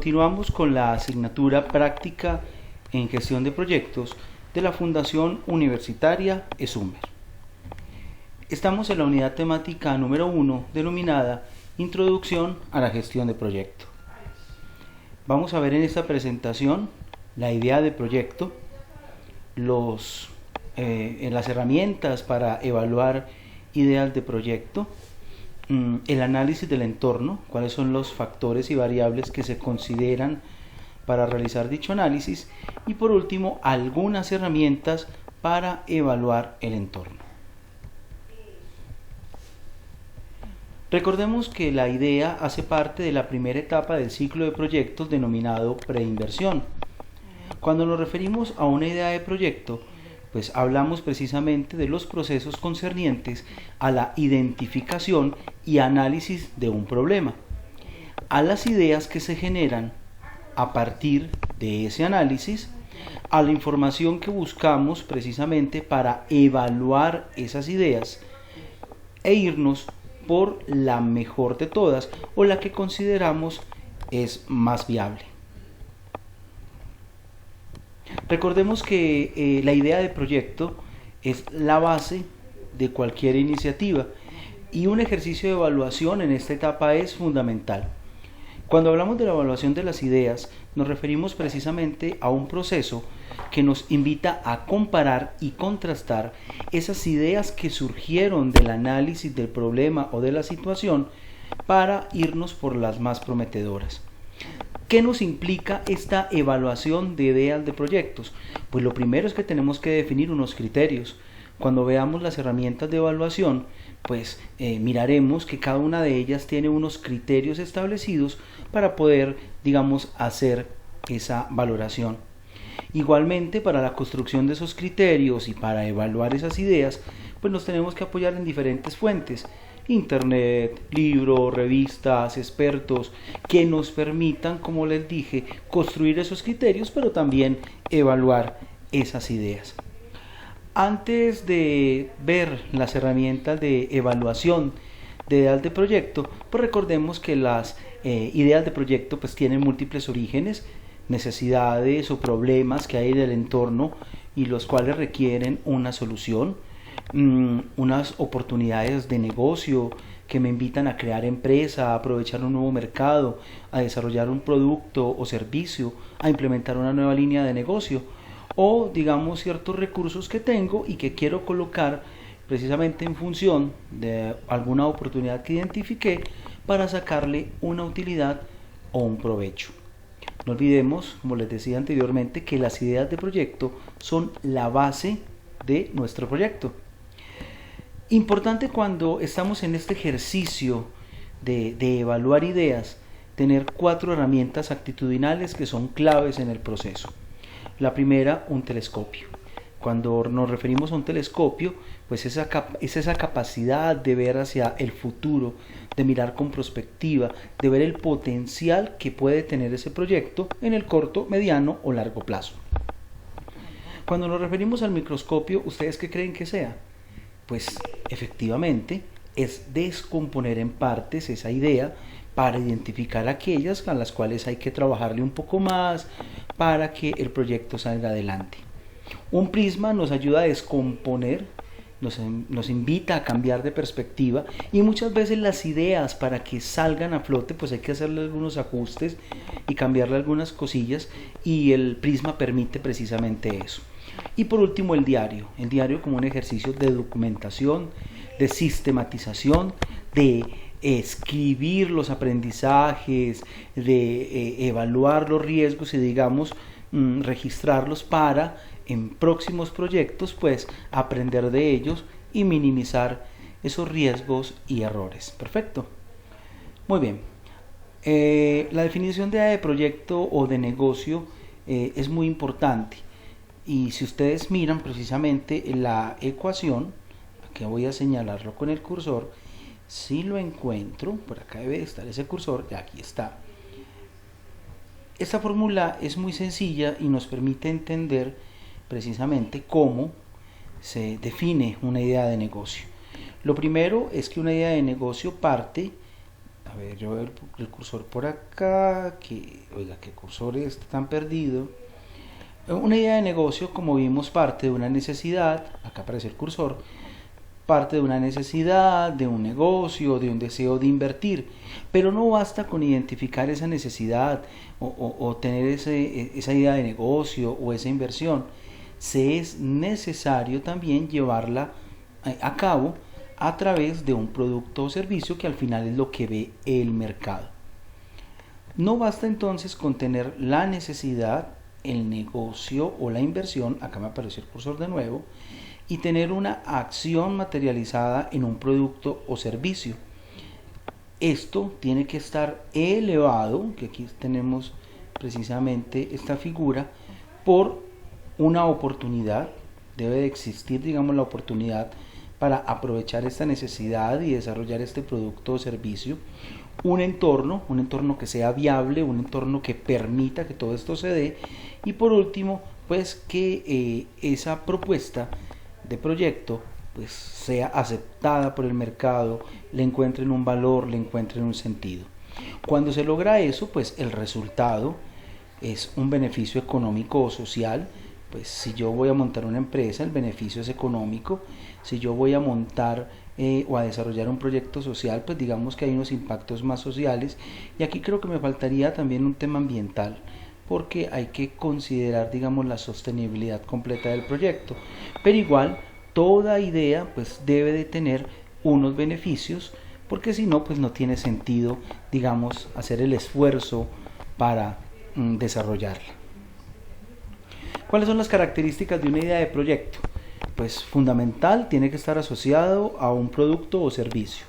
Continuamos con la asignatura práctica en gestión de proyectos de la Fundación Universitaria ESUMER. Estamos en la unidad temática número 1 denominada Introducción a la gestión de proyecto. Vamos a ver en esta presentación la idea de proyecto, las herramientas para evaluar ideas de proyecto, el análisis del entorno, cuáles son los factores y variables que se consideran para realizar dicho análisis, y por último algunas herramientas para evaluar el entorno. Recordemos que la idea hace parte de la primera etapa del ciclo de proyectos denominado preinversión. Cuando nos referimos a una idea de proyecto, pues hablamos precisamente de los procesos concernientes a la identificación y análisis de un problema, a las ideas que se generan a partir de ese análisis, a la información que buscamos precisamente para evaluar esas ideas e irnos por la mejor de todas o la que consideramos es más viable. Recordemos que la idea de proyecto es la base de cualquier iniciativa y un ejercicio de evaluación en esta etapa es fundamental. Cuando hablamos de la evaluación de las ideas, nos referimos precisamente a un proceso que nos invita a comparar y contrastar esas ideas que surgieron del análisis del problema o de la situación para irnos por las más prometedoras. ¿Qué nos implica esta evaluación de ideas de proyectos? Pues lo primero es que tenemos que definir unos criterios. Cuando veamos las herramientas de evaluación, pues miraremos que cada una de ellas tiene unos criterios establecidos para poder, hacer esa valoración. Igualmente, para la construcción de esos criterios y para evaluar esas ideas, pues nos tenemos que apoyar en diferentes fuentes: internet, libros, revistas, expertos, que nos permitan, como les dije, construir esos criterios, pero también evaluar esas ideas. Antes de ver las herramientas de evaluación de ideas de proyecto, pues recordemos que las ideas de proyecto pues tienen múltiples orígenes, necesidades o problemas que hay en el entorno y los cuales requieren una solución, unas oportunidades de negocio que me invitan a crear empresa, a aprovechar un nuevo mercado, a desarrollar un producto o servicio, a implementar una nueva línea de negocio, o ciertos recursos que tengo y que quiero colocar precisamente en función de alguna oportunidad que identifiqué para sacarle una utilidad o un provecho. No olvidemos, como les decía anteriormente, que las ideas de proyecto son la base de nuestro proyecto. Importante cuando estamos en este ejercicio de evaluar ideas, tener 4 herramientas actitudinales que son claves en el proceso. La primera, un telescopio. Cuando nos referimos a un telescopio, pues es esa capacidad de ver hacia el futuro, de mirar con perspectiva, de ver el potencial que puede tener ese proyecto en el corto, mediano o largo plazo. Cuando nos referimos al microscopio, ¿ustedes qué creen que sea? Pues efectivamente es descomponer en partes esa idea para identificar aquellas a las cuales hay que trabajarle un poco más para que el proyecto salga adelante. Un prisma nos ayuda a descomponer, nos invita a cambiar de perspectiva, y muchas veces las ideas, para que salgan a flote, pues hay que hacerle algunos ajustes y cambiarle algunas cosillas, y el prisma permite precisamente eso. Y por último, el diario como un ejercicio de documentación, de sistematización, de escribir los aprendizajes, de evaluar los riesgos y registrarlos para en próximos proyectos pues aprender de ellos y minimizar esos riesgos y errores. Perfecto. Muy bien. La definición de área de proyecto o de negocio es muy importante, y si ustedes miran precisamente la ecuación, aquí voy a señalarlo con el cursor. Si lo encuentro, por acá debe estar ese cursor, y aquí está. Esta fórmula es muy sencilla y nos permite entender precisamente cómo se define una idea de negocio. Lo primero es que una idea de negocio parte, A ver, yo veo el cursor por acá, oiga, qué cursor está tan perdido. Una idea de negocio, como vimos, parte de una necesidad, acá aparece el cursor, parte de una necesidad, de un negocio, de un deseo de invertir, pero no basta con identificar esa necesidad o tener esa idea de negocio o esa inversión. Se es necesario también llevarla a cabo a través de un producto o servicio que al final es lo que ve el mercado. No basta entonces con tener la necesidad, el negocio o la inversión, acá me apareció el cursor de nuevo, y tener una acción materializada en un producto o servicio. Esto tiene que estar elevado, que aquí tenemos precisamente esta figura, por una oportunidad. Debe de existir, digamos, la oportunidad para aprovechar esta necesidad y desarrollar este producto o servicio. Un entorno que sea viable, un entorno que permita que todo esto se dé, y por último, pues que esa propuesta de proyecto pues sea aceptada por el mercado, le encuentren un valor, le encuentren un sentido. Cuando se logra eso, pues el resultado es un beneficio económico o social. Pues si yo voy a montar una empresa, el beneficio es económico. Si yo voy a montar o a desarrollar un proyecto social, pues digamos que hay unos impactos más sociales. Y aquí creo que me faltaría también un tema ambiental, porque hay que considerar, digamos, la sostenibilidad completa del proyecto. Pero igual, toda idea pues debe de tener unos beneficios, porque si no, pues no tiene sentido, digamos, hacer el esfuerzo para desarrollarla. ¿Cuáles son las características de una idea de proyecto? Pues fundamental, tiene que estar asociado a un producto o servicio.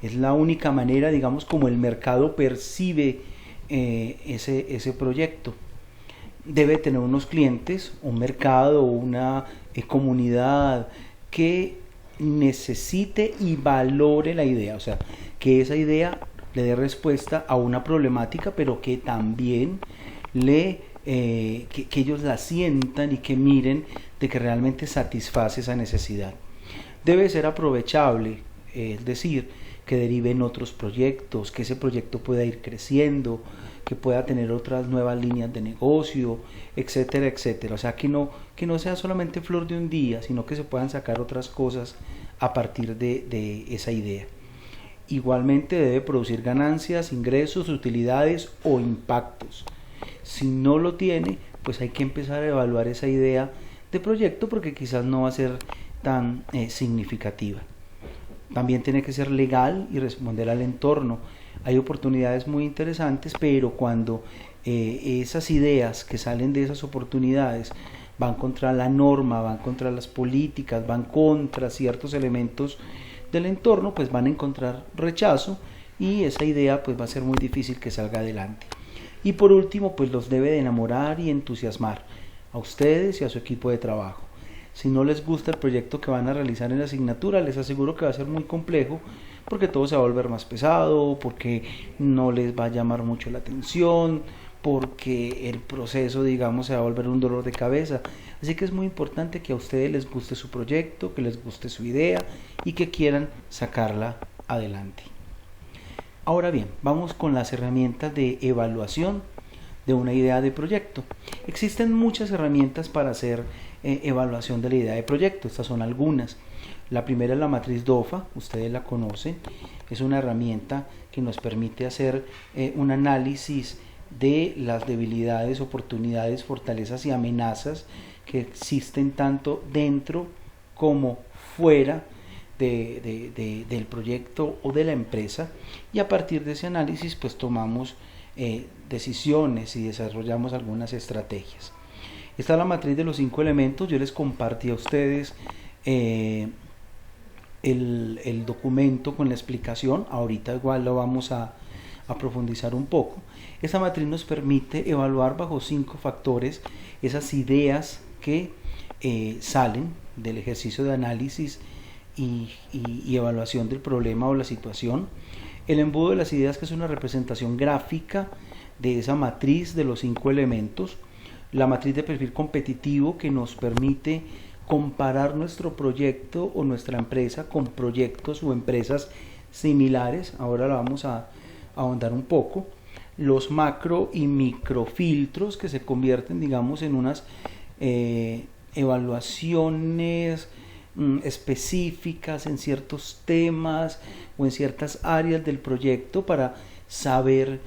Es la única manera, digamos, como el mercado percibe ese proyecto. Debe tener unos clientes, un mercado, una comunidad que necesite y valore la idea, o sea, que esa idea le dé respuesta a una problemática, pero que también que ellos la sientan y que miren de que realmente satisface esa necesidad. Debe ser aprovechable, es decir, que derive en otros proyectos, que ese proyecto pueda ir creciendo, que pueda tener otras nuevas líneas de negocio, etcétera, etcétera. O sea, que no sea solamente flor de un día, sino que se puedan sacar otras cosas a partir de esa idea. Igualmente debe producir ganancias, ingresos, utilidades o impactos. Si no lo tiene, pues hay que empezar a evaluar esa idea de proyecto, porque quizás no va a ser tan significativa. También tiene que ser legal y responder al entorno. Hay oportunidades muy interesantes, pero cuando esas ideas que salen de esas oportunidades van contra la norma, van contra las políticas, van contra ciertos elementos del entorno, pues van a encontrar rechazo y esa idea pues va a ser muy difícil que salga adelante. Y por último, pues los debe de enamorar y entusiasmar a ustedes y a su equipo de trabajo. Si no les gusta el proyecto que van a realizar en la asignatura, les aseguro que va a ser muy complejo, porque todo se va a volver más pesado, porque no les va a llamar mucho la atención, porque el proceso, digamos, se va a volver un dolor de cabeza. Así que es muy importante que a ustedes les guste su proyecto, que les guste su idea y que quieran sacarla adelante. Ahora bien, vamos con las herramientas de evaluación de una idea de proyecto. Existen muchas herramientas para hacer evaluación de la idea de proyecto. Estas son algunas. La primera es la matriz DOFA, ustedes la conocen. Es una herramienta que nos permite hacer un análisis de las debilidades, oportunidades, fortalezas y amenazas que existen tanto dentro como fuera del proyecto o de la empresa, y a partir de ese análisis pues tomamos decisiones y desarrollamos algunas estrategias. Esta es la matriz de los 5 elementos. Yo les compartí a ustedes el documento con la explicación. Ahorita igual lo vamos a profundizar un poco. Esta matriz nos permite evaluar bajo 5 factores esas ideas que salen del ejercicio de análisis y evaluación del problema o la situación. El embudo de las ideas, que es una representación gráfica de esa matriz de los 5 elementos. La matriz de perfil competitivo, que nos permite comparar nuestro proyecto o nuestra empresa con proyectos o empresas similares. Ahora la vamos a ahondar un poco, los macro y microfiltros que se convierten, digamos, en unas evaluaciones específicas en ciertos temas o en ciertas áreas del proyecto para saber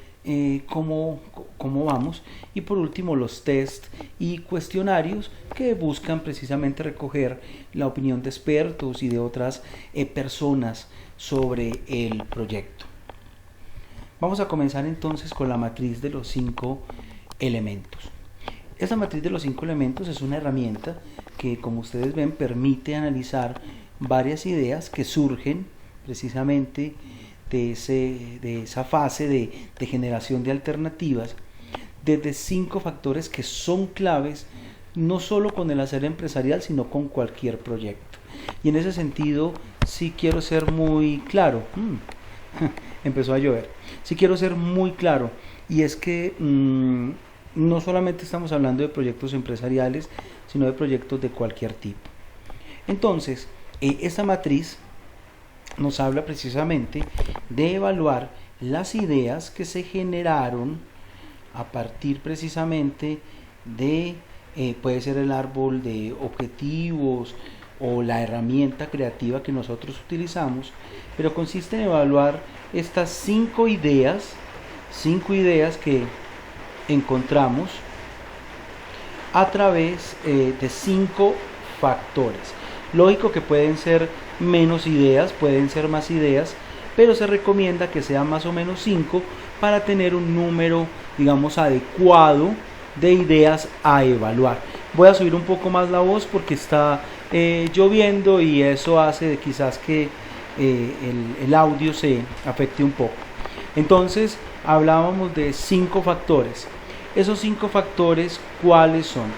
cómo vamos. Y por último, los test y cuestionarios que buscan precisamente recoger la opinión de expertos y de otras personas sobre el proyecto. Vamos a comenzar entonces con la matriz de los 5 elementos. Esta matriz de los 5 elementos es una herramienta que, como ustedes ven, permite analizar varias ideas que surgen precisamente de esa fase de generación de alternativas desde 5 factores que son claves no solo con el hacer empresarial, sino con cualquier proyecto. Y en ese sentido sí quiero ser muy claro. Empezó a llover. Sí quiero ser muy claro, y es que no solamente estamos hablando de proyectos empresariales, sino de proyectos de cualquier tipo. Entonces, esta matriz nos habla precisamente de evaluar las ideas que se generaron a partir precisamente de, puede ser el árbol de objetivos o la herramienta creativa que nosotros utilizamos, pero consiste en evaluar estas 5 ideas que encontramos a través de 5 factores. Lógico que pueden ser menos ideas, pueden ser más ideas, pero se recomienda que sean más o menos 5 para tener un número, digamos, adecuado de ideas a evaluar. Voy a subir un poco más la voz porque está lloviendo y eso hace quizás que el audio se afecte un poco. Entonces hablábamos de 5 factores. Esos 5 factores, ¿cuáles son?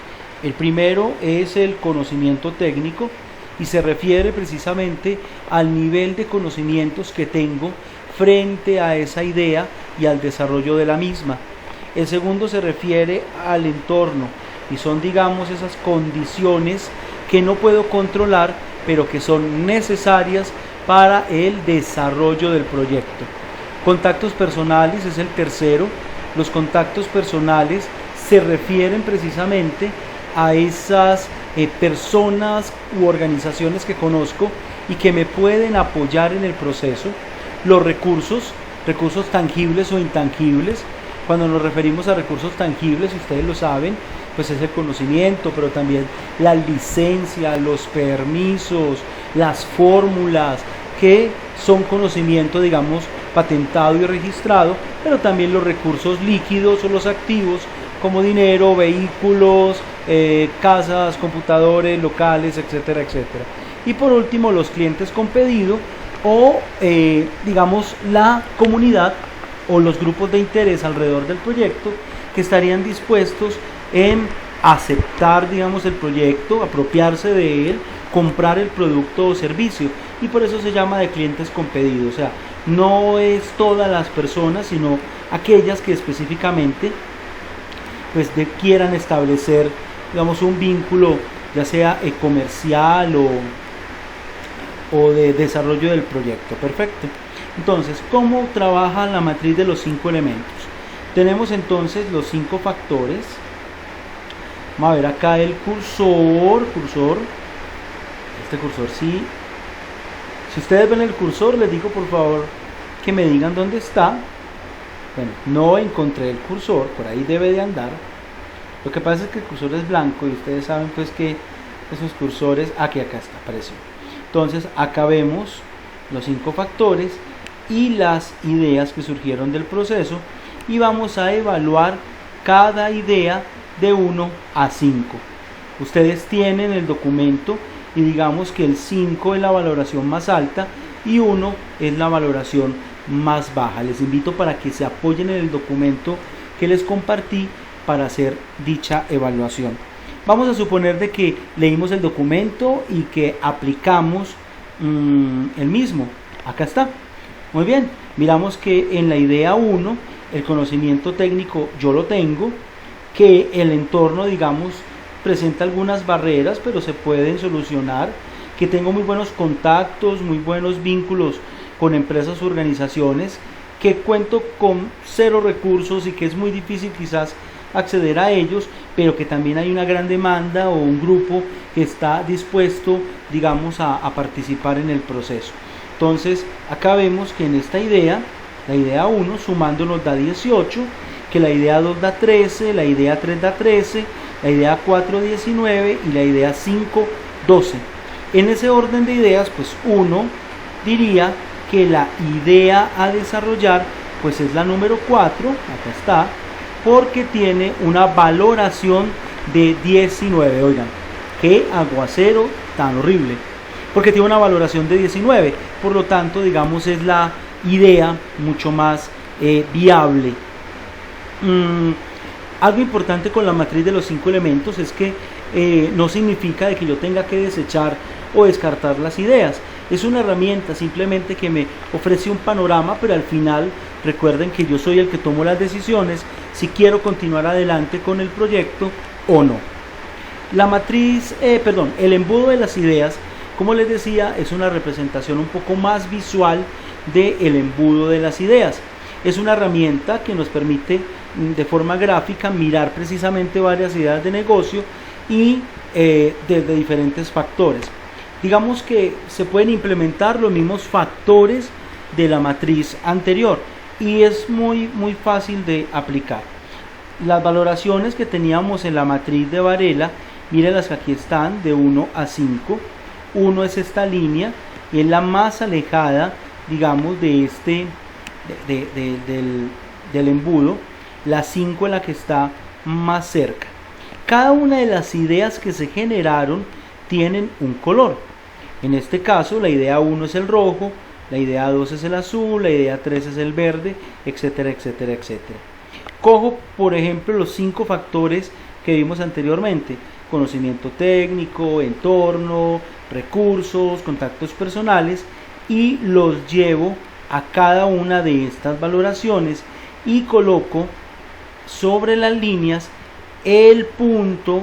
El primero es el conocimiento técnico y se refiere precisamente al nivel de conocimientos que tengo frente a esa idea y al desarrollo de la misma. El segundo se refiere al entorno y son, digamos, esas condiciones que no puedo controlar, pero que son necesarias para el desarrollo del proyecto. Contactos personales es el tercero. Los contactos personales se refieren precisamente a esas personas u organizaciones que conozco y que me pueden apoyar en el proceso. Los recursos tangibles o intangibles. Cuando nos referimos a recursos tangibles, ustedes lo saben, pues es el conocimiento, pero también la licencia, los permisos, las fórmulas, que son conocimiento, digamos, patentado y registrado, pero también los recursos líquidos o los activos, como dinero, vehículos, casas, computadores, locales, etcétera, etcétera. Y por último, los clientes con pedido o, digamos, la comunidad o los grupos de interés alrededor del proyecto que estarían dispuestos en aceptar, digamos, el proyecto, apropiarse de él, comprar el producto o servicio, y por eso se llama de clientes con pedido. O sea, no es todas las personas, sino aquellas que específicamente pues quieran establecer, digamos, un vínculo, ya sea comercial o de desarrollo del proyecto. Perfecto. Entonces, ¿cómo trabaja la matriz de los 5 elementos? Tenemos entonces los 5 factores. Vamos a ver acá el cursor. Este cursor sí. Si ustedes ven el cursor, les digo por favor que me digan dónde está. Bueno, no encontré el cursor, por ahí debe de andar. Lo que pasa es que el cursor es blanco y ustedes saben pues que esos cursores, aquí acá está, apareció. Entonces acá vemos los 5 factores y las ideas que surgieron del proceso, y vamos a evaluar cada idea de 1 a 5. Ustedes tienen el documento y digamos que el 5 es la valoración más alta y 1 es la valoración más baja. Les invito para que se apoyen en el documento que les compartí para hacer dicha evaluación. Vamos a suponer de que leímos el documento y que aplicamos el mismo. Acá está. Muy bien, miramos que en la idea 1 el conocimiento técnico yo lo tengo, que el entorno, digamos, presenta algunas barreras, pero se pueden solucionar, que tengo muy buenos contactos, muy buenos vínculos con empresas u organizaciones que cuento con cero recursos y que es muy difícil quizás acceder a ellos, pero que también hay una gran demanda o un grupo que está dispuesto, digamos, a participar en el proceso. Entonces, acá vemos que en esta idea, la idea 1 sumando nos da 18, que la idea 2 da 13, la idea 3 da 13, la idea 4 19 y la idea 5 12. En ese orden de ideas, pues uno diría que la idea a desarrollar pues es la número 4, acá está, porque tiene una valoración de 19. Oigan, qué aguacero tan horrible, porque tiene una valoración de 19, por lo tanto, digamos, es la idea mucho más viable. Algo importante con la matriz de los 5 elementos es que no significa de que yo tenga que desechar o descartar las ideas. Es una herramienta simplemente que me ofrece un panorama, pero al final recuerden que yo soy el que tomo las decisiones si quiero continuar adelante con el proyecto o no. La matriz, el embudo de las ideas, como les decía, es una representación un poco más visual del embudo de las ideas. Es una herramienta que nos permite de forma gráfica mirar precisamente varias ideas de negocio y desde diferentes factores. Digamos que se pueden implementar los mismos factores de la matriz anterior y es muy fácil de aplicar. Las valoraciones que teníamos en la matriz de Varela, miren las que aquí están, de 1 a 5. 1 es esta línea y es la más alejada, digamos, de del embudo. La 5 es la que está más cerca. Cada una de las ideas que se generaron tienen un color. En este caso, la idea 1 es el rojo, la idea 2 es el azul, la idea 3 es el verde, etcétera, etcétera, etcétera. Cojo, por ejemplo, los 5 factores que vimos anteriormente: conocimiento técnico, entorno, recursos, contactos personales, y los llevo a cada una de estas valoraciones y coloco sobre las líneas el punto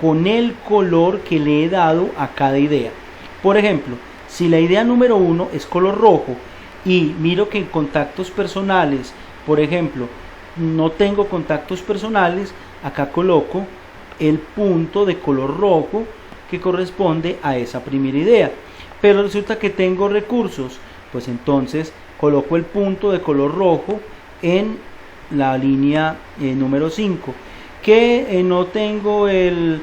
con el color que le he dado a cada idea. Por ejemplo, si la idea número 1 es color rojo y miro que en contactos personales, por ejemplo, no tengo contactos personales, acá coloco el punto de color rojo que corresponde a esa primera idea. Pero resulta que tengo recursos, pues entonces coloco el punto de color rojo en la línea número 5. Que no tengo el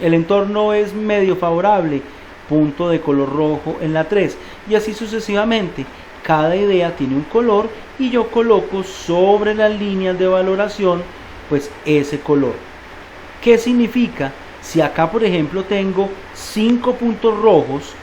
entorno es medio favorable, punto de color rojo en la 3, y así sucesivamente. Cada idea tiene un color y yo coloco sobre las líneas de valoración pues ese color. ¿Qué significa? Si acá, por ejemplo, tengo 5 puntos rojos,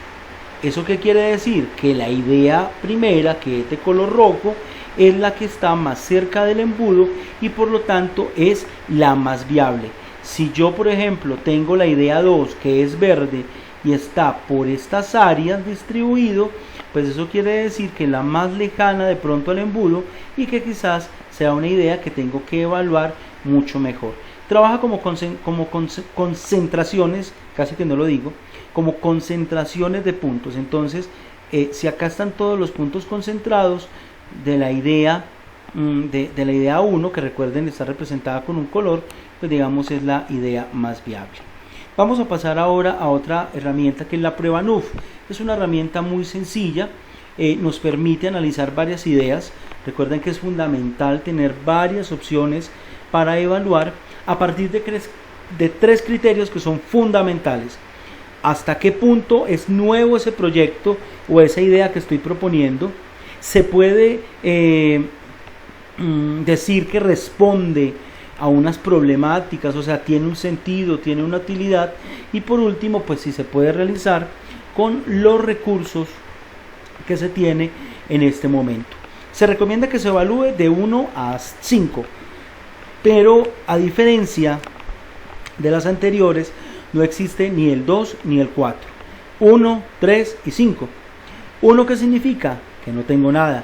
¿eso qué quiere decir? Que la idea primera, que es de color rojo, es la que está más cerca del embudo y por lo tanto es la más viable. Si yo, por ejemplo, tengo la idea 2, que es verde y está por estas áreas distribuido, pues eso quiere decir que es la más lejana de pronto al embudo y que quizás sea una idea que tengo que evaluar mucho mejor. Trabaja como concentraciones, casi que no lo digo, como concentraciones de puntos. Entonces, si acá están todos los puntos concentrados de la idea de la idea 1, que recuerden está representada con un color, pues digamos es la idea más viable. Vamos a pasar ahora a otra herramienta que es la prueba NUF. Es una herramienta muy sencilla, nos permite analizar varias ideas. Recuerden que es fundamental tener varias opciones para evaluar a partir de 3 criterios que son fundamentales. Hasta qué punto es nuevo ese proyecto o esa idea que estoy proponiendo. Se puede decir que responde a unas problemáticas, o sea, tiene un sentido, tiene una utilidad, y por último, pues si se puede realizar con los recursos que se tiene en este momento. Se recomienda que se evalúe de 1 a 5, pero a diferencia de las anteriores, no existe ni el 2 ni el 4, 1, 3 y 5. 1, ¿qué significa? Que no tengo nada.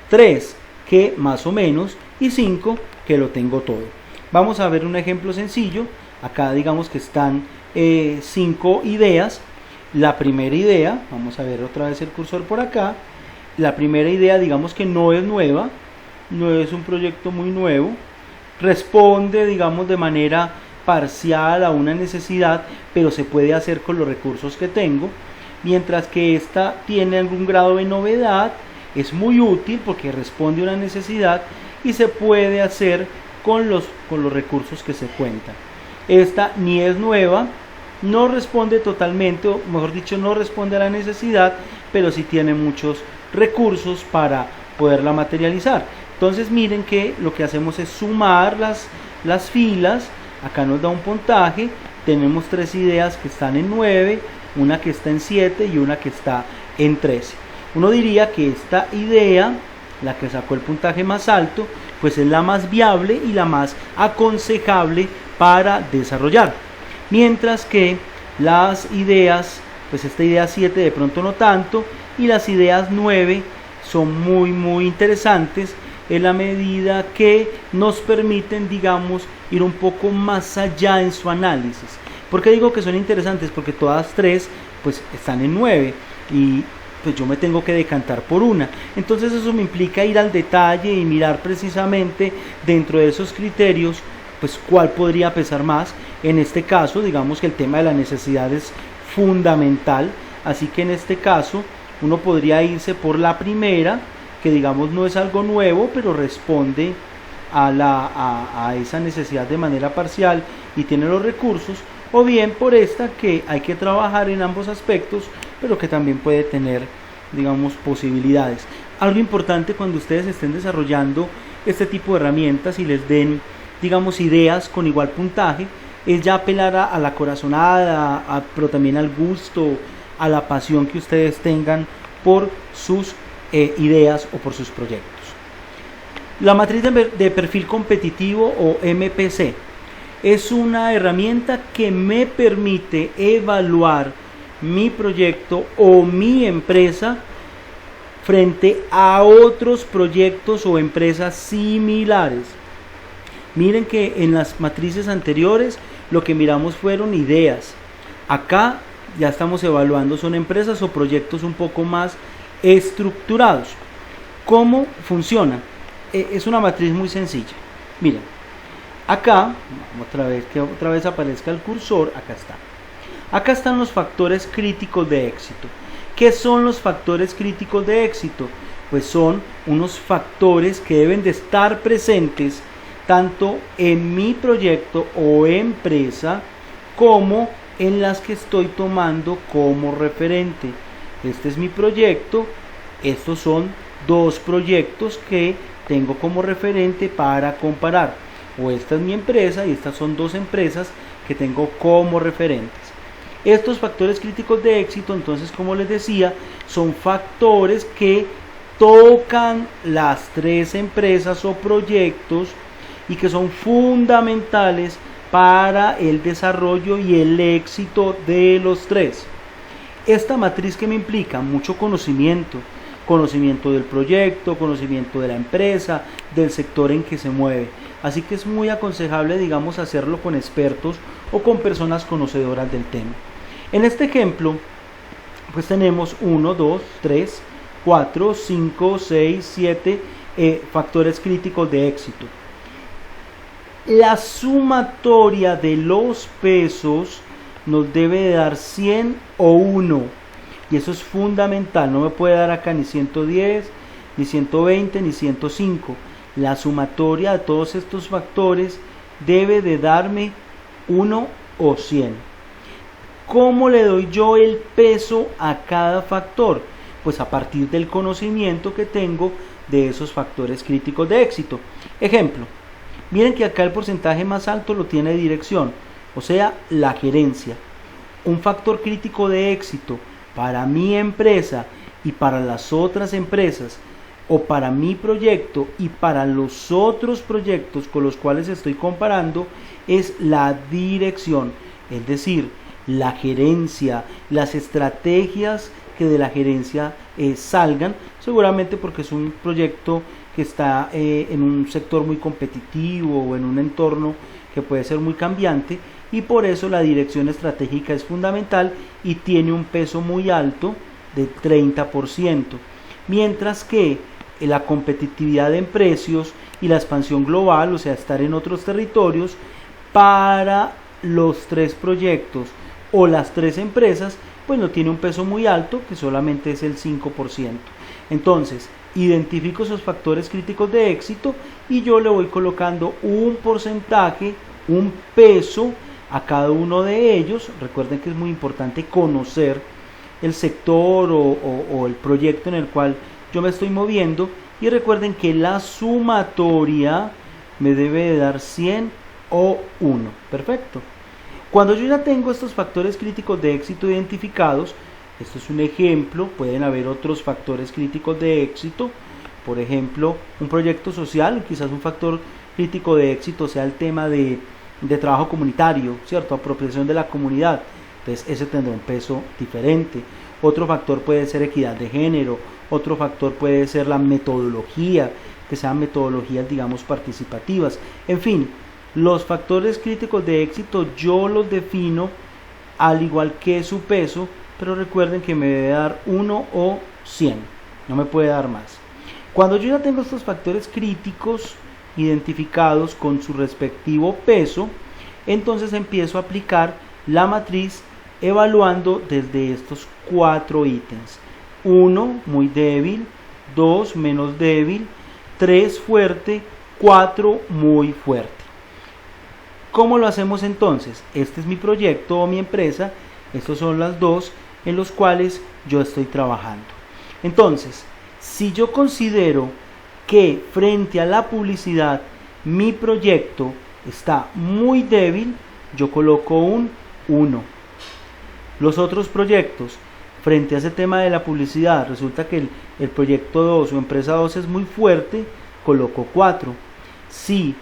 3, que más o menos, y 5, que lo tengo todo. Vamos a ver un ejemplo sencillo. Acá digamos que están 5 ideas. La primera idea, vamos a ver otra vez el cursor por acá, la primera idea, digamos que no es nueva, no es un proyecto muy nuevo, responde, digamos, de manera parcial a una necesidad, pero se puede hacer con los recursos que tengo, mientras que esta tiene algún grado de novedad, es muy útil porque responde a una necesidad y se puede hacer con los recursos que se cuentan. Esta ni es nueva, no responde totalmente, o mejor dicho, no responde a la necesidad, pero sí tiene muchos recursos para poderla materializar. Entonces miren que lo que hacemos es sumar las filas. Acá nos da un puntaje, tenemos 3 ideas que están en 9, una que está en 7 y una que está en 13. Uno diría que esta idea, la que sacó el puntaje más alto, pues es la más viable y la más aconsejable para desarrollar. Mientras que las ideas, pues esta idea 7 de pronto no tanto, y las ideas 9 son muy interesantes en la medida que nos permiten, digamos, ir un poco más allá en su análisis. ¿Por qué digo que son interesantes? Porque todas 3 pues están en 9 y pues yo me tengo que decantar por una. Entonces eso me implica ir al detalle y mirar precisamente dentro de esos criterios pues cuál podría pesar más. En este caso, digamos que el tema de la necesidad es fundamental, así que en este caso uno podría irse por la primera, que digamos no es algo nuevo, pero responde a esa necesidad de manera parcial y tiene los recursos, o bien por esta, que hay que trabajar en ambos aspectos, pero que también puede tener, digamos, posibilidades. Algo importante cuando ustedes estén desarrollando este tipo de herramientas y les den, digamos, ideas con igual puntaje, es ya apelar a la corazonada, pero también al gusto, a la pasión que ustedes tengan por sus ideas o por sus proyectos. La matriz de perfil competitivo o MPC es una herramienta que me permite evaluar mi proyecto o mi empresa frente a otros proyectos o empresas similares. Miren que en las matrices anteriores lo que miramos fueron ideas. Acá ya estamos evaluando son empresas o proyectos un poco más estructurados. ¿Cómo funciona? Es una matriz muy sencilla. Miren, acá, que otra vez aparezca el cursor, acá está. Acá están los factores críticos de éxito. ¿Qué son los factores críticos de éxito? Pues son unos factores que deben de estar presentes tanto en mi proyecto o empresa como en las que estoy tomando como referente. Este es mi proyecto, estos son 2 proyectos que tengo como referente para comparar, o esta es mi empresa y estas son 2 empresas que tengo como referentes. Estos factores críticos de éxito, entonces, como les decía, son factores que tocan las 3 empresas o proyectos y que son fundamentales para el desarrollo y el éxito de los 3. Esta matriz que me implica mucho conocimiento del proyecto, conocimiento de la empresa, del sector en que se mueve. Así que es muy aconsejable, digamos, hacerlo con expertos o con personas conocedoras del tema. En este ejemplo, pues tenemos 1, 2, 3, 4, 5, 6, 7 factores críticos de éxito. La sumatoria de los pesos nos debe de dar 100 o 1, y eso es fundamental. No me puede dar acá ni 110, ni 120, ni 105. La sumatoria de todos estos factores debe de darme 1 o 100. ¿Cómo le doy yo el peso a cada factor? Pues a partir del conocimiento que tengo de esos factores críticos de éxito. Ejemplo, miren que acá el porcentaje más alto lo tiene dirección, o sea, la gerencia. Un factor crítico de éxito para mi empresa y para las otras empresas, o para mi proyecto y para los otros proyectos con los cuales estoy comparando, es la dirección, es decir, la gerencia, las estrategias que de la gerencia salgan, seguramente porque es un proyecto que está en un sector muy competitivo o en un entorno que puede ser muy cambiante, y por eso la dirección estratégica es fundamental y tiene un peso muy alto de 30%. mientras que la competitividad en precios y la expansión global, o sea, estar en otros territorios, para los 3 proyectos o las 3 empresas, pues no tiene un peso muy alto, que solamente es el 5%. Entonces, identifico esos factores críticos de éxito y yo le voy colocando un porcentaje, un peso a cada uno de ellos. Recuerden que es muy importante conocer el sector o el proyecto en el cual yo me estoy moviendo, y recuerden que la sumatoria me debe de dar 100 o 1. Perfecto. Cuando yo ya tengo estos factores críticos de éxito identificados, esto es un ejemplo, pueden haber otros factores críticos de éxito, por ejemplo, un proyecto social, quizás un factor crítico de éxito sea el tema de trabajo comunitario, ¿cierto? Apropiación de la comunidad, entonces ese tendrá un peso diferente. Otro factor puede ser equidad de género, otro factor puede ser la metodología, que sean metodologías, digamos, participativas, en fin. Los factores críticos de éxito yo los defino al igual que su peso, pero recuerden que me debe dar 1 o 100, no me puede dar más. Cuando yo ya tengo estos factores críticos identificados con su respectivo peso, entonces empiezo a aplicar la matriz evaluando desde estos 4 ítems. 1, muy débil; 2, menos débil; 3, fuerte; 4, muy fuerte. ¿Cómo lo hacemos entonces? Este es mi proyecto o mi empresa, estos son las 2 en los cuales yo estoy trabajando. Entonces, si yo considero que frente a la publicidad mi proyecto está muy débil, yo coloco un 1. Los otros proyectos, frente a ese tema de la publicidad, resulta que el proyecto 2 o empresa 2 es muy fuerte, coloco 4. Si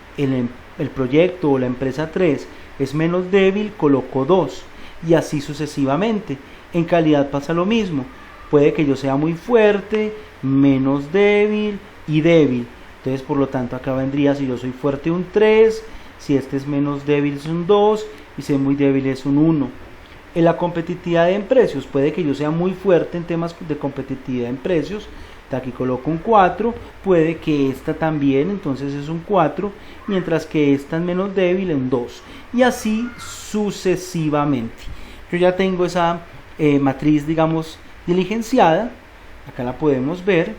el proyecto o la empresa 3 es menos débil, coloco 2, y así sucesivamente. En calidad pasa lo mismo, puede que yo sea muy fuerte, menos débil y débil, entonces por lo tanto acá vendría, si yo soy fuerte, un 3, si este es menos débil es un 2, y si es muy débil es un 1. En la competitividad en precios, puede que yo sea muy fuerte en temas de competitividad en precios, aquí coloco un 4, puede que esta también, entonces es un 4, mientras que esta es menos débil, un 2, y así sucesivamente. Yo ya tengo esa matriz, digamos, diligenciada, acá la podemos ver.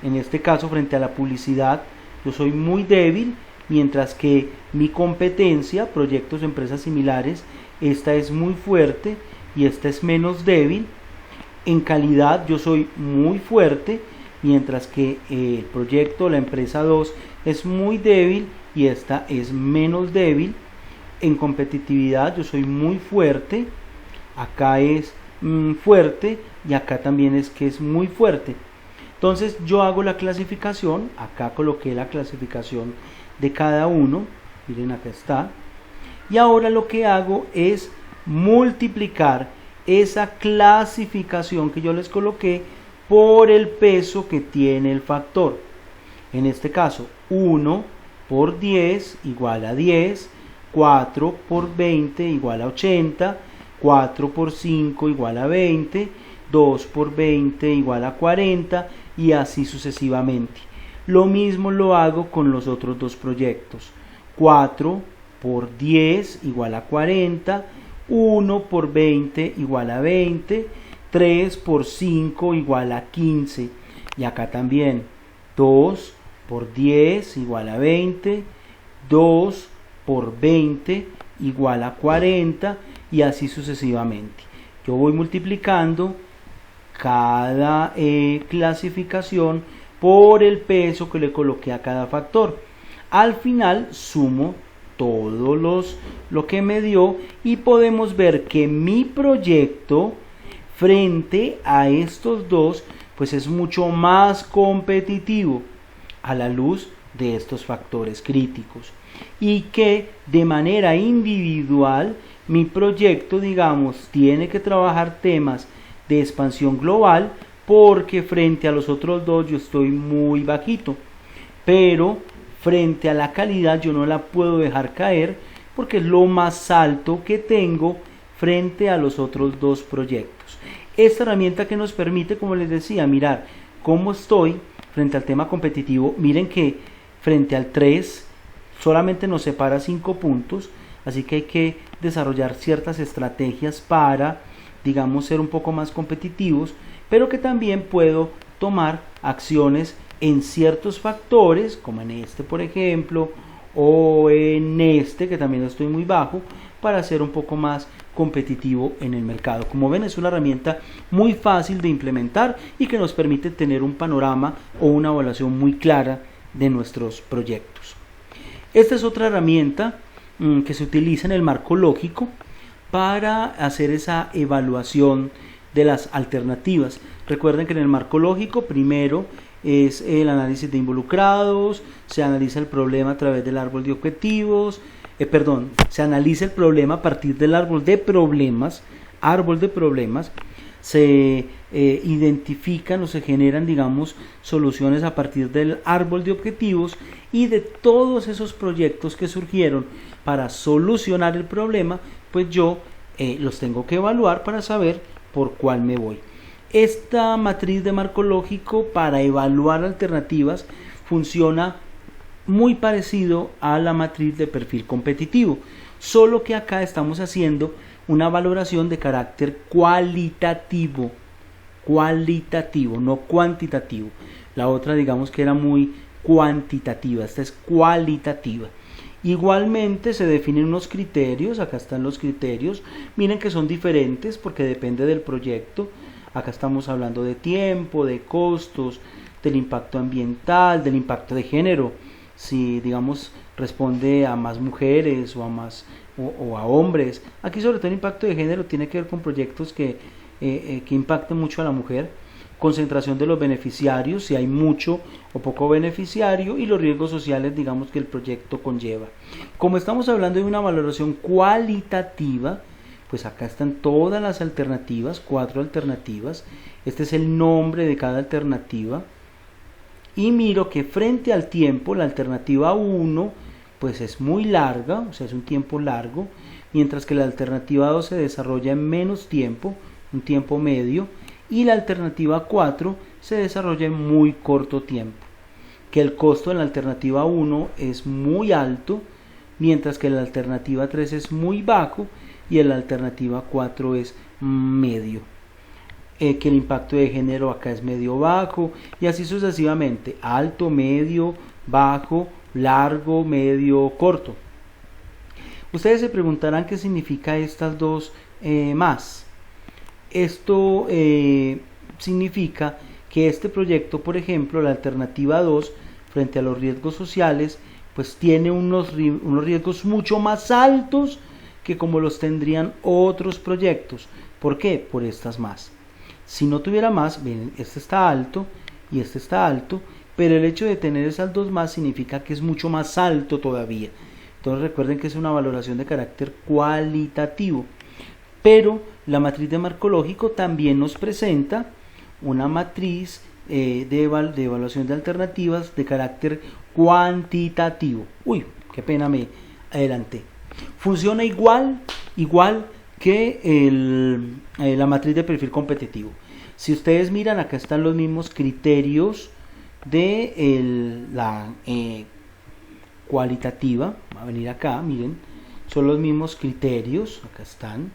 En este caso, frente a la publicidad, yo soy muy débil, mientras que mi competencia, proyectos de empresas similares, esta es muy fuerte y esta es menos débil. En calidad yo soy muy fuerte, mientras que el proyecto, la empresa 2, es muy débil y esta es menos débil. En competitividad yo soy muy fuerte, acá es fuerte y acá también es que es muy fuerte. Entonces yo hago la clasificación, acá coloqué la clasificación de cada uno, miren acá está, y ahora lo que hago es multiplicar esa clasificación que yo les coloqué por el peso que tiene el factor. En este caso 1 por 10 igual a 10, 4 por 20 igual a 80, 4 por 5 igual a 20, 2 por 20 igual a 40 y así sucesivamente. Lo mismo lo hago con los otros dos proyectos. 4 por 10 igual a 40, 1 por 20 igual a 20, 3 por 5 igual a 15. Y acá también 2 por 10 igual a 20, 2 por 20 igual a 40 y así sucesivamente. Yo voy multiplicando cada clasificación por el peso que le coloqué a cada factor. Al final sumo todo lo que me dio y podemos ver que mi proyecto frente a estos dos pues es mucho más competitivo a la luz de estos factores críticos, y que de manera individual mi proyecto, digamos, tiene que trabajar temas de expansión global porque frente a los otros dos yo estoy muy bajito, pero frente a la calidad yo no la puedo dejar caer porque es lo más alto que tengo frente a los otros dos proyectos. Esta herramienta que nos permite, como les decía, mirar cómo estoy frente al tema competitivo. Miren que frente al 3 solamente nos separa 5 puntos, así que hay que desarrollar ciertas estrategias para, digamos, ser un poco más competitivos, pero que también puedo tomar acciones en ciertos factores, como en este por ejemplo, o en este que también estoy muy bajo, para ser un poco más competitivo en el mercado. Como ven, es una herramienta muy fácil de implementar y que nos permite tener un panorama o una evaluación muy clara de nuestros proyectos. Esta es otra herramienta que se utiliza en el marco lógico para hacer esa evaluación de las alternativas. Recuerden que en el marco lógico primero es el análisis de involucrados, se analiza el problema a través del árbol de objetivos, se analiza el problema a partir del árbol de problemas, se identifican o se generan, digamos, soluciones a partir del árbol de objetivos, y de todos esos proyectos que surgieron para solucionar el problema, pues yo los tengo que evaluar para saber por cuál me voy. Esta matriz de marco lógico para evaluar alternativas funciona muy parecido a la matriz de perfil competitivo, solo que acá estamos haciendo una valoración de carácter cualitativo, no cuantitativo. La otra, digamos que era muy cuantitativa, esta es cualitativa. Igualmente se definen unos criterios, acá están los criterios, miren que son diferentes porque depende del proyecto. Acá estamos hablando de tiempo, de costos, del impacto ambiental, del impacto de género, si digamos responde a más mujeres o a más o a hombres. Aquí sobre todo el impacto de género tiene que ver con proyectos que impacten mucho a la mujer. Concentración de los beneficiarios, si hay mucho o poco beneficiario, y los riesgos sociales, digamos, que el proyecto conlleva. Como estamos hablando de una valoración cualitativa, pues acá están todas las alternativas, 4 alternativas. Este es el nombre de cada alternativa. Y miro que frente al tiempo, la alternativa 1, pues es muy larga, o sea, es un tiempo largo, mientras que la alternativa 2 se desarrolla en menos tiempo, un tiempo medio, y la alternativa 4 se desarrolla en muy corto tiempo. Que el costo de la alternativa 1 es muy alto, mientras que la alternativa 3 es muy bajo y en la alternativa 4 es medio. Que el impacto de género acá es medio bajo, y así sucesivamente, alto, medio, bajo, largo, medio, corto. Ustedes se preguntarán qué significa estas dos más. Esto significa que este proyecto, por ejemplo, la alternativa 2, frente a los riesgos sociales, pues tiene unos riesgos mucho más altos que como los tendrían otros proyectos. ¿Por qué? Por estas más. Si no tuviera más, ven, este está alto y este está alto, pero el hecho de tener esas dos más significa que es mucho más alto todavía. Entonces recuerden que es una valoración de carácter cualitativo. Pero la matriz de marco lógico también nos presenta una matriz de evaluación de alternativas de carácter cuantitativo. Uy, qué pena, me adelanté. Funciona igual que la matriz de perfil competitivo. Si ustedes miran, acá están los mismos criterios de la cualitativa. Va a venir acá, miren, son los mismos criterios, acá están,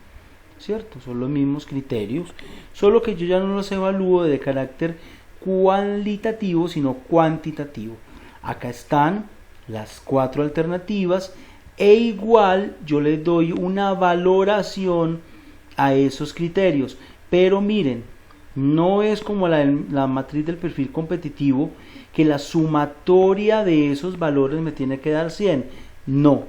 ¿cierto? Son los mismos criterios, solo que yo ya no los evalúo de carácter cualitativo, sino cuantitativo. Acá están las 4 alternativas, e igual yo les doy una valoración a esos criterios, pero miren, no es como la matriz del perfil competitivo, que la sumatoria de esos valores me tiene que dar 100. No,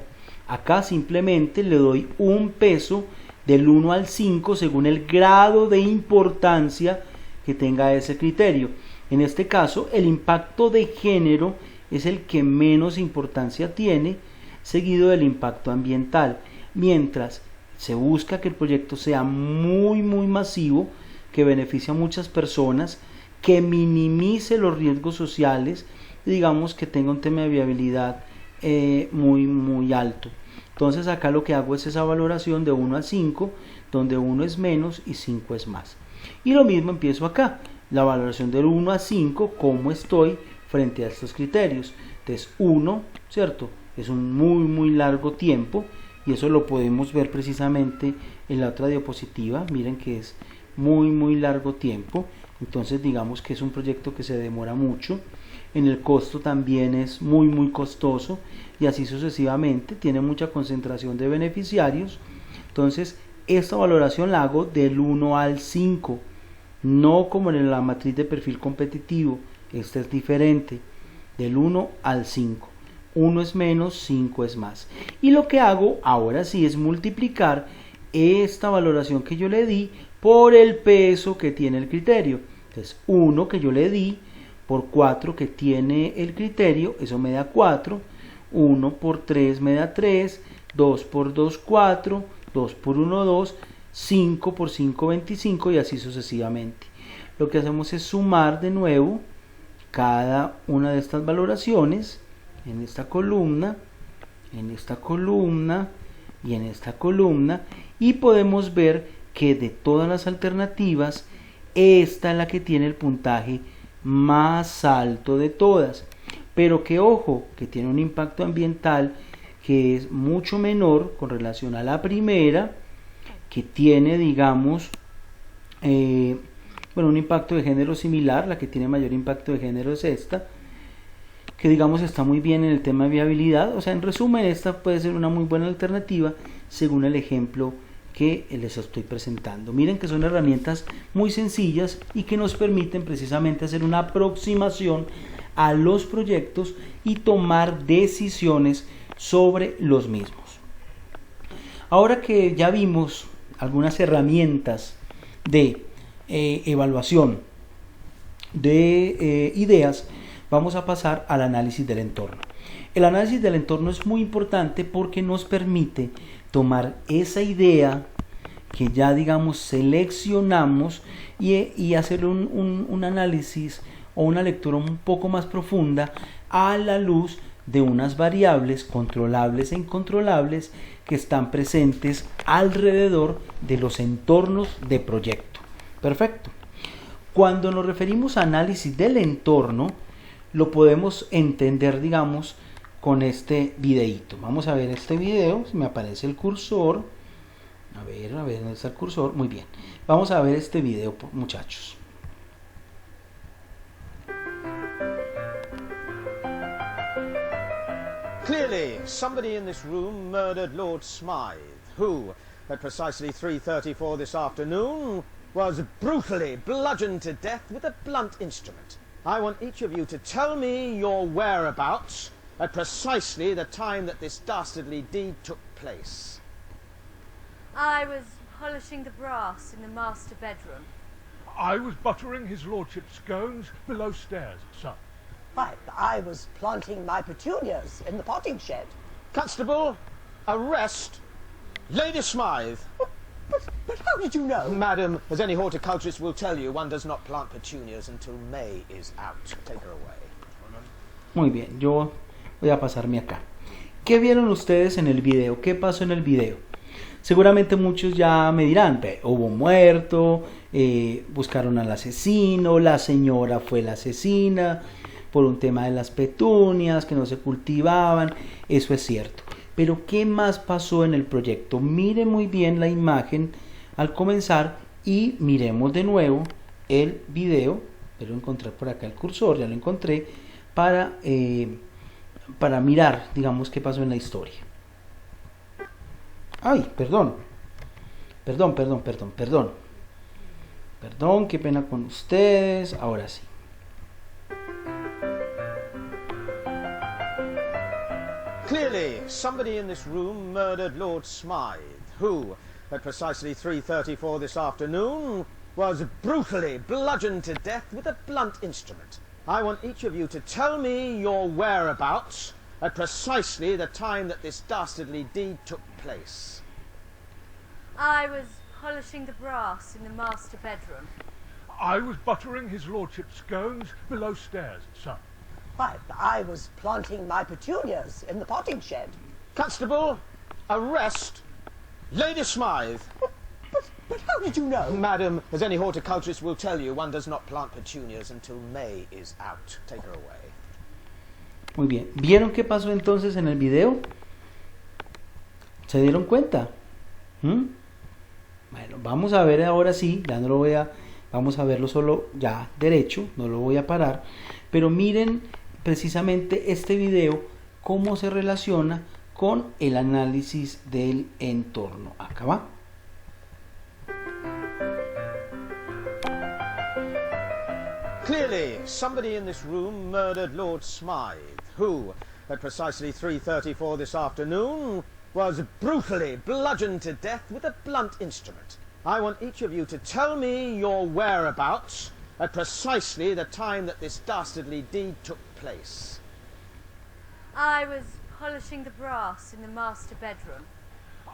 acá simplemente le doy un peso del 1 al 5 según el grado de importancia que tenga ese criterio. En este caso, el impacto de género es el que menos importancia tiene, seguido del impacto ambiental, mientras se busca que el proyecto sea muy masivo, que beneficie a muchas personas, que minimice los riesgos sociales, digamos que tenga un tema de viabilidad muy alto. Entonces acá lo que hago es esa valoración de 1 a 5, donde 1 es menos y 5 es más. Y lo mismo empiezo acá. la valoración del 1 a 5, cómo estoy frente a estos criterios. Entonces 1, ¿cierto? Es un muy largo tiempo, y eso lo podemos ver precisamente en la otra diapositiva. Miren que es muy largo tiempo. Entonces digamos que es un proyecto que se demora mucho. En el costo también es muy costoso, y así sucesivamente. Tiene mucha concentración de beneficiarios. Entonces esta valoración la hago del 1 al 5, no como en la matriz de perfil competitivo. Esta es diferente, del 1 al 5. 1 es menos, 5 es más. Y lo que hago ahora sí es multiplicar esta valoración que yo le di por el peso que tiene el criterio. Entonces 1 que yo le di por 4 que tiene el criterio, eso me da 4. 1 por 3 me da 3. 2 por 2, 4. 2 por 1, 2. 5 por 5, 25, y así sucesivamente. Lo que hacemos es sumar de nuevo cada una de estas valoraciones en esta columna, en esta columna y en esta columna, y podemos ver que de todas las alternativas, esta es la que tiene el puntaje más alto de todas, pero que ojo, que tiene un impacto ambiental que es mucho menor con relación a la primera, que tiene, digamos, un impacto de género similar. La que tiene mayor impacto de género es esta, que digamos está muy bien en el tema de viabilidad. O sea, en resumen, esta puede ser una muy buena alternativa según el ejemplo que les estoy presentando. Miren que son herramientas muy sencillas y que nos permiten precisamente hacer una aproximación a los proyectos y tomar decisiones sobre los mismos. Ahora que ya vimos algunas herramientas de evaluación de ideas, vamos a pasar al análisis del entorno. El análisis del entorno es muy importante porque nos permite tomar esa idea que ya, digamos, seleccionamos y hacer un análisis o una lectura un poco más profunda a la luz de unas variables controlables e incontrolables que están presentes alrededor de los entornos de proyecto. Perfecto. Cuando nos referimos a análisis del entorno, lo podemos entender, digamos, con este videíto. Vamos a ver este video, si me aparece el cursor. A ver, ¿dónde está el cursor? Muy bien. Vamos a ver este video, muchachos. Clearly, somebody in this room murdered Lord Smythe, who, at precisely 3:34 this afternoon, was brutally bludgeoned to death with a blunt instrument. I want each of you to tell me your whereabouts at precisely the time that this dastardly deed took place. I was polishing the brass in the master bedroom. I was buttering his lordship's scones below stairs, sir. I was planting my petunias in the potting shed. Constable, arrest Lady Smythe. But how did you know? Madam, as any horticulturist will tell you, one does not plant petunias until May is out. Take her away. Muy bien, yo voy a pasarme acá. ¿Qué vieron ustedes en el video? ¿Qué pasó en el video? Seguramente muchos ya me dirán, hubo muerto, buscaron al asesino, la señora fue la asesina por un tema de las petunias que no se cultivaban. Eso es cierto. Pero ¿qué más pasó en el proyecto? Miren muy bien la imagen al comenzar y miremos de nuevo el video. Espero encontrar por acá el cursor, ya lo encontré, para mirar, digamos, qué pasó en la historia. Ay, perdón, qué pena con ustedes. Ahora sí. Clearly, somebody in this room murdered Lord Smythe, who, at precisely 3:34 this afternoon, was brutally bludgeoned to death with a blunt instrument. I want each of you to tell me your whereabouts at precisely the time that this dastardly deed took place. I was polishing the brass in the master bedroom. I was buttering his lordship's scones below stairs, sir. I was planting my petunias in the potting shed. Constable, arrest Lady Smythe. But how did you know? Madam, as any horticulturist will tell you, one does not plant petunias until May is out. Take her away. Muy bien. ¿Vieron qué pasó entonces en el video? ¿Se dieron cuenta? Bueno, vamos a ver ahora sí, ya no lo voy a, vamos a verlo solo ya derecho, no lo voy a parar, pero miren precisamente este video, cómo se relaciona con el análisis del entorno. Acá va. Clearly, somebody in this room murdered Lord Smythe, who, at precisely 3:34 this afternoon, was brutally bludgeoned to death with a blunt instrument. I want each of you to tell me your whereabouts at precisely the time that this dastardly deed took place. I was polishing the brass in the master bedroom.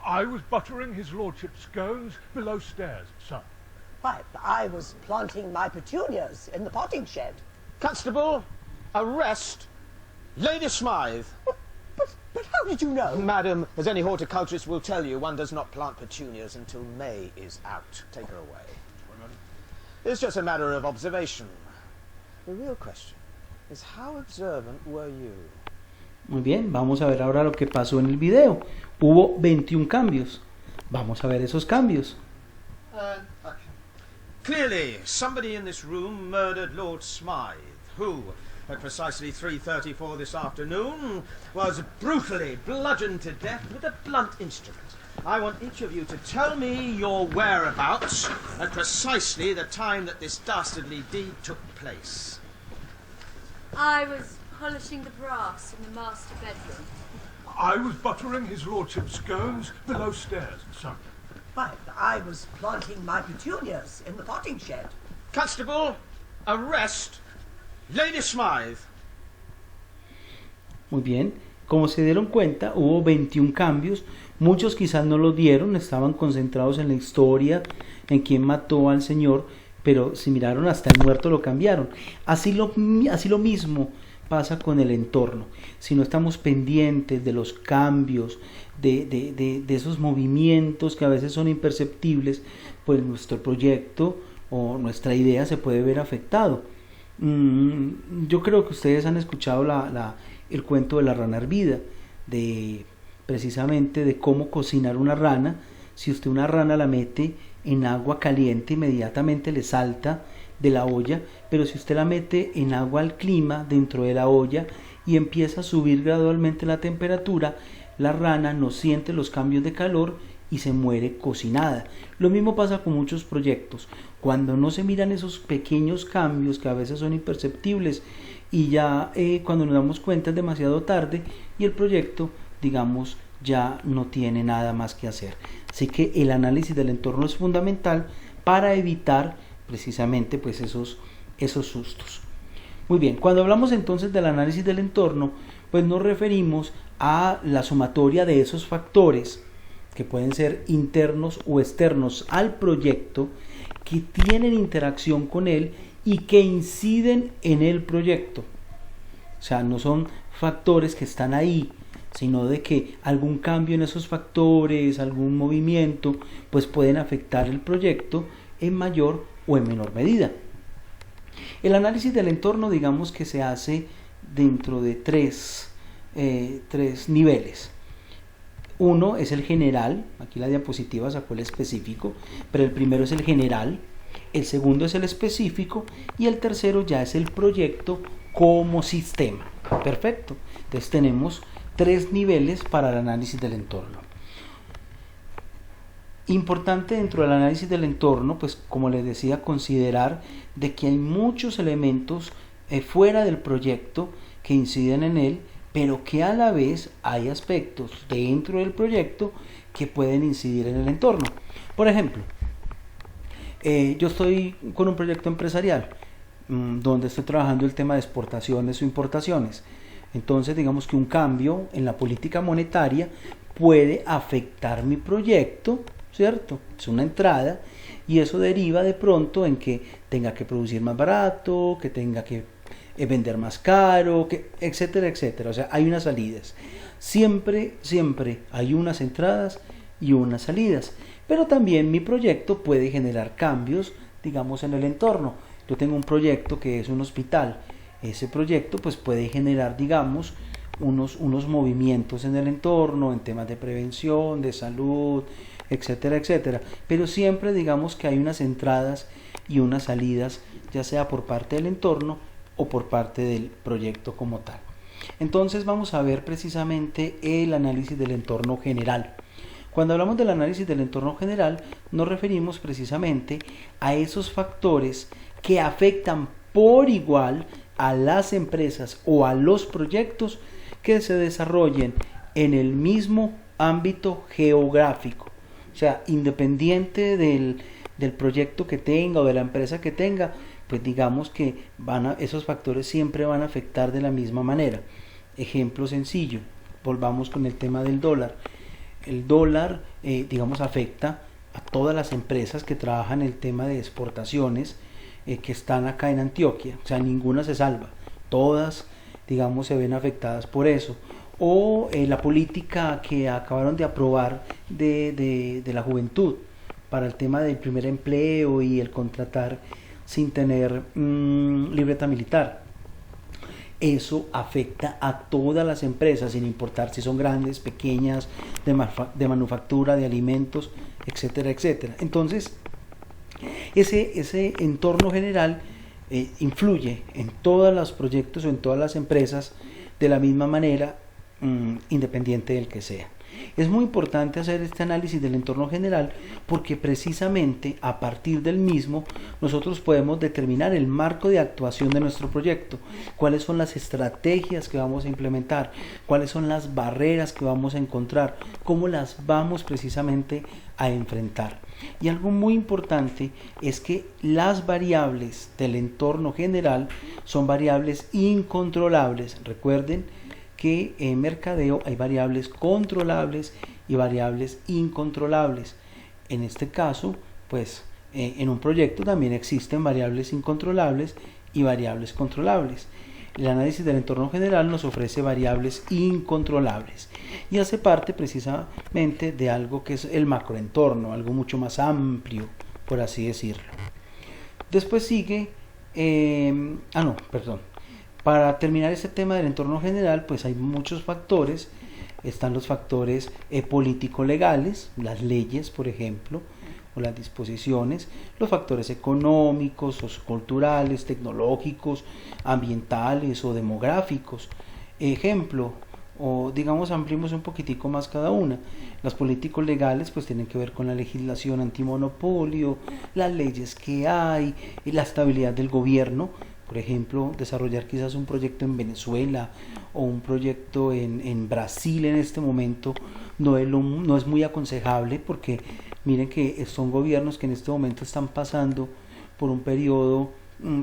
I was buttering his lordship's scones below stairs, sir. Why, I was planting my petunias in the potting shed. Constable, arrest Lady Smythe. But how did you know? Madam, as any horticulturist will tell you, one does not plant petunias until May is out. Take her away. It's just a matter of observation. The real question is how observant were you? Muy bien, vamos a ver ahora lo que pasó en el video. Hubo 21 cambios. Vamos a ver esos cambios. Clearly, somebody in this room murdered Lord Smythe, who, at precisely 3:34 this afternoon, was brutally bludgeoned to death with a blunt instrument. I want each of you to tell me your whereabouts at precisely the time that this dastardly deed took place. I was polishing the brass in the master bedroom. I was buttering his lordship's scones below stairs, sir. Why, I was planting my petunias in the potting shed. Constable, arrest Lady Smythe. Muy bien, como se dieron cuenta, hubo 21 cambios. Muchos quizás no los dieron, estaban concentrados en la historia, en quién mató al señor, pero si miraron hasta el muerto lo cambiaron. Así lo mismo pasa con el entorno. Si no estamos pendientes de los cambios, de esos movimientos que a veces son imperceptibles, pues nuestro proyecto o nuestra idea se puede ver afectado. Yo creo que ustedes han escuchado el cuento de la rana hervida, precisamente de cómo cocinar una rana. Si usted una rana la mete en agua caliente, inmediatamente le salta de la olla, pero si usted la mete en agua al clima dentro de la olla y empieza a subir gradualmente la temperatura, la rana no siente los cambios de calor y se muere cocinada. Lo mismo pasa con muchos proyectos. Cuando no se miran esos pequeños cambios que a veces son imperceptibles y ya cuando nos damos cuenta es demasiado tarde y el proyecto, digamos, ya no tiene nada más que hacer. Así que el análisis del entorno es fundamental para evitar precisamente pues esos sustos. Muy bien, cuando hablamos entonces del análisis del entorno, pues nos referimos a la sumatoria de esos factores que pueden ser internos o externos al proyecto, que tienen interacción con él y que inciden en el proyecto. O sea, no son factores que están ahí, sino de que algún cambio en esos factores, algún movimiento, pues pueden afectar el proyecto en mayor o en menor medida. El análisis del entorno, digamos que se hace dentro de tres niveles. Uno es el general, aquí la diapositiva sacó el específico, pero el primero es el general, el segundo es el específico y el tercero ya es el proyecto como sistema. Perfecto, entonces tenemos 3 niveles para el análisis del entorno. Importante dentro del análisis del entorno, pues como les decía, considerar de que hay muchos elementos fuera del proyecto que inciden en él, pero que a la vez hay aspectos dentro del proyecto que pueden incidir en el entorno. Por ejemplo, yo estoy con un proyecto empresarial donde estoy trabajando el tema de exportaciones o importaciones. Entonces digamos que un cambio en la política monetaria puede afectar mi proyecto, ¿cierto? Es una entrada y eso deriva de pronto en que tenga que producir más barato, que tenga que vender más caro, etcétera, etcétera. O sea, hay unas salidas. Siempre hay unas entradas y unas salidas. Pero también mi proyecto puede generar cambios, digamos, en el entorno. Yo tengo un proyecto que es un hospital. Ese proyecto pues puede generar, digamos, unos movimientos en el entorno, en temas de prevención, de salud, etcétera, etcétera. Pero siempre digamos que hay unas entradas y unas salidas, ya sea por parte del entorno o por parte del proyecto como tal. Entonces vamos a ver precisamente el análisis del entorno general. Cuando hablamos del análisis del entorno general, nos referimos precisamente a esos factores que afectan por igual a las empresas o a los proyectos que se desarrollen en el mismo ámbito geográfico. O sea, independiente del proyecto que tenga o de la empresa que tenga, pues digamos que esos factores siempre van a afectar de la misma manera. Ejemplo sencillo, volvamos con el tema del dólar. El dólar, digamos, afecta a todas las empresas que trabajan el tema de exportaciones que están acá en Antioquia. O sea, ninguna se salva. Todas, digamos, se ven afectadas por eso. O la política que acabaron de aprobar de la juventud para el tema del primer empleo y el contratar sin tener libreta militar. Eso afecta a todas las empresas, sin importar si son grandes, pequeñas, de manufactura, de alimentos, etcétera, etcétera. Entonces, ese entorno general influye en todos los proyectos o en todas las empresas de la misma manera, independiente del que sea. Es muy importante hacer este análisis del entorno general porque precisamente a partir del mismo nosotros podemos determinar el marco de actuación de nuestro proyecto, cuáles son las estrategias que vamos a implementar, cuáles son las barreras que vamos a encontrar, cómo las vamos precisamente a enfrentar. Y algo muy importante es que las variables del entorno general son variables incontrolables. Recuerden que en mercadeo hay variables controlables y variables incontrolables. En este caso, pues en un proyecto también existen variables incontrolables y variables controlables. El análisis del entorno general nos ofrece variables incontrolables y hace parte precisamente de algo que es el macroentorno, algo mucho más amplio, por así decirlo. Después sigue, para terminar este tema del entorno general, pues hay muchos factores. Están los factores político-legales, las leyes, por ejemplo, o las disposiciones, los factores económicos, socioculturales, tecnológicos, ambientales o demográficos. Ejemplo, o digamos ampliemos un poquitico más cada una. Las políticos legales pues tienen que ver con la legislación antimonopolio, las leyes que hay, y la estabilidad del gobierno. Por ejemplo, desarrollar quizás un proyecto en Venezuela o un proyecto en Brasil en este momento no es muy aconsejable porque miren que son gobiernos que en este momento están pasando por un periodo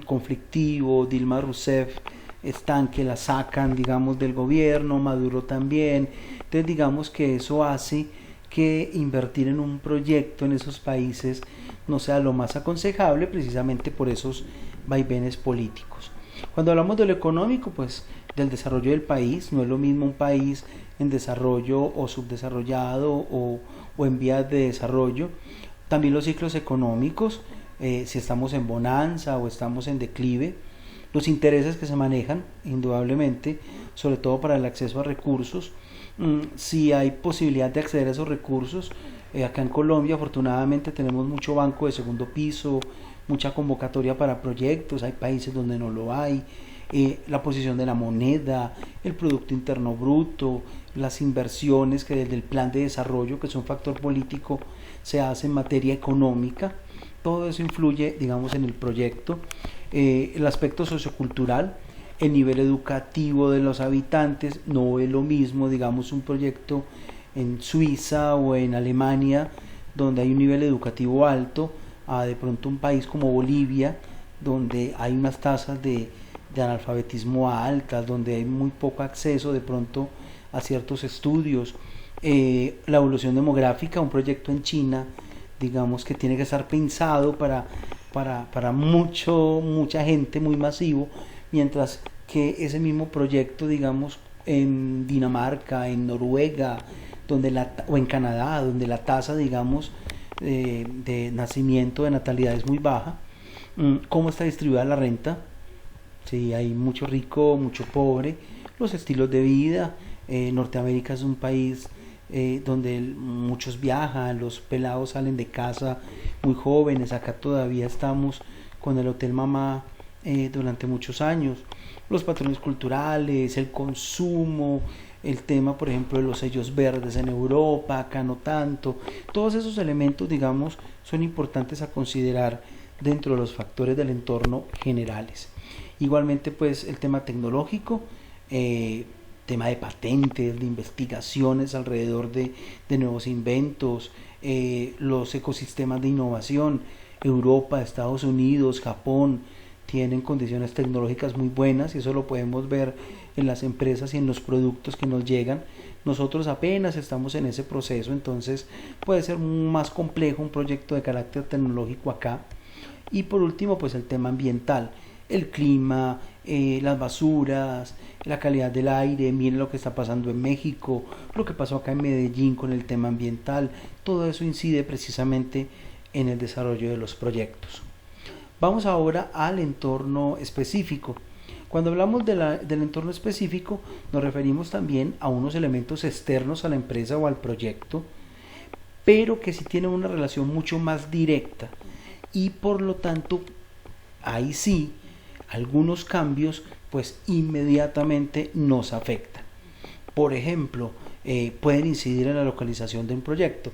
conflictivo. Dilma Rousseff están que la sacan, digamos, del gobierno, Maduro también. Entonces digamos que eso hace que invertir en un proyecto en esos países no sea lo más aconsejable precisamente por esos vaivenes políticos. Cuando hablamos de lo económico, pues del desarrollo del país, no es lo mismo un país en desarrollo o subdesarrollado o en vías de desarrollo. También los ciclos económicos, si estamos en bonanza o estamos en declive, los intereses que se manejan, indudablemente, sobre todo para el acceso a recursos, si hay posibilidad de acceder a esos recursos. Acá en Colombia afortunadamente tenemos mucho banco de segundo piso, mucha convocatoria para proyectos, hay países donde no lo hay, la posición de la moneda, el Producto Interno Bruto, las inversiones que desde el plan de desarrollo, que es un factor político, se hace en materia económica. Todo eso influye, digamos, en el proyecto. El aspecto sociocultural, el nivel educativo de los habitantes, no es lo mismo, digamos, un proyecto en Suiza o en Alemania, donde hay un nivel educativo alto, a de pronto un país como Bolivia, donde hay unas tasas de analfabetismo altas, donde hay muy poco acceso de pronto a ciertos estudios. La evolución demográfica, un proyecto en China, digamos que tiene que estar pensado para mucha gente, muy masivo, mientras que ese mismo proyecto, digamos, en Dinamarca, en Noruega, o en Canadá, donde la tasa, digamos, de nacimiento, de natalidad es muy baja. ¿Cómo está distribuida la renta? Sí, hay mucho rico, mucho pobre, los estilos de vida. Norteamérica es un país donde muchos viajan, los pelados salen de casa muy jóvenes. Acá todavía estamos con el Hotel Mamá durante muchos años. Los patrones culturales, el consumo, el tema, por ejemplo, de los sellos verdes en Europa, acá no tanto. Todos esos elementos, digamos, son importantes a considerar dentro de los factores del entorno generales. Igualmente, pues, el tema tecnológico, tema de patentes, de investigaciones alrededor de nuevos inventos, los ecosistemas de innovación. Europa, Estados Unidos, Japón tienen condiciones tecnológicas muy buenas y eso lo podemos ver en las empresas y en los productos que nos llegan. Nosotros apenas estamos en ese proceso, entonces puede ser más complejo un proyecto de carácter tecnológico acá. Y por último, pues el tema ambiental, el clima, las basuras, la calidad del aire. Miren lo que está pasando en México, lo que pasó acá en Medellín con el tema ambiental. Todo eso incide precisamente en el desarrollo de los proyectos. Vamos ahora al entorno específico. Cuando hablamos del entorno específico, nos referimos también a unos elementos externos a la empresa o al proyecto, pero que sí tienen una relación mucho más directa y por lo tanto ahí sí algunos cambios pues inmediatamente nos afectan. Por ejemplo, pueden incidir en la localización de un proyecto.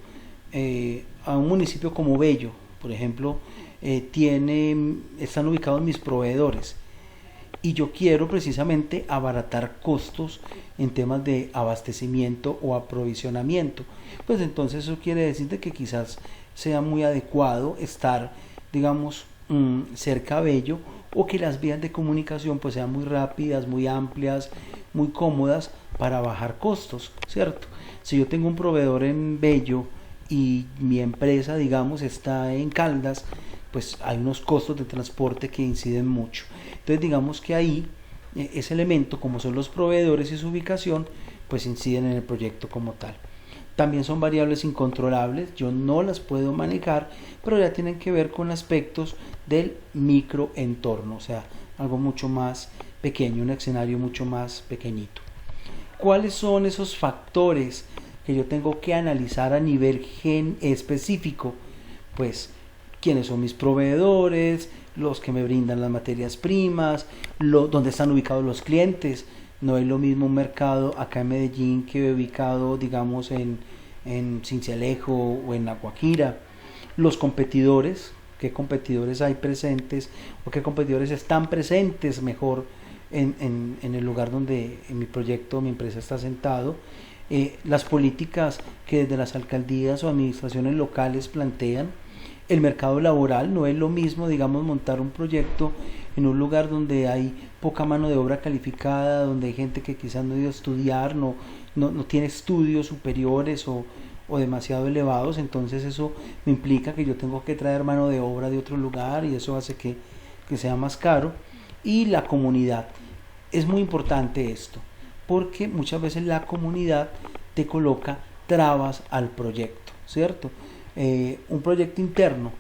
A un municipio como Bello, por ejemplo, están ubicados mis proveedores y yo quiero precisamente abaratar costos en temas de abastecimiento o aprovisionamiento. Pues entonces eso quiere decir de que quizás sea muy adecuado estar, digamos, cerca a Bello, o que las vías de comunicación pues sean muy rápidas, muy amplias, muy cómodas para bajar costos, ¿cierto? Si yo tengo un proveedor en Bello y mi empresa, digamos, está en Caldas, pues hay unos costos de transporte que inciden mucho. Entonces digamos que ahí ese elemento, como son los proveedores y su ubicación, pues inciden en el proyecto como tal. También son variables incontrolables, yo no las puedo manejar, pero ya tienen que ver con aspectos del microentorno, o sea, algo mucho más pequeño, un escenario mucho más pequeñito. ¿Cuáles son esos factores que yo tengo que analizar a nivel específico? Pues, ¿quiénes son mis proveedores? Los que me brindan las materias primas, dónde están ubicados los clientes. No es lo mismo un mercado acá en Medellín que ubicado, digamos, en Cincelejo o en La Guajira. Los competidores, qué competidores hay presentes o qué competidores están presentes mejor en el lugar donde en mi proyecto, mi empresa está sentado. Las políticas que desde las alcaldías o administraciones locales plantean. El mercado laboral, no es lo mismo, digamos, montar un proyecto en un lugar donde hay poca mano de obra calificada, donde hay gente que quizás no ha ido a estudiar, no tiene estudios superiores o demasiado elevados. Entonces eso me implica que yo tengo que traer mano de obra de otro lugar y eso hace que sea más caro. Y la comunidad, es muy importante esto, porque muchas veces la comunidad te coloca trabas al proyecto, ¿cierto? Un proyecto interno,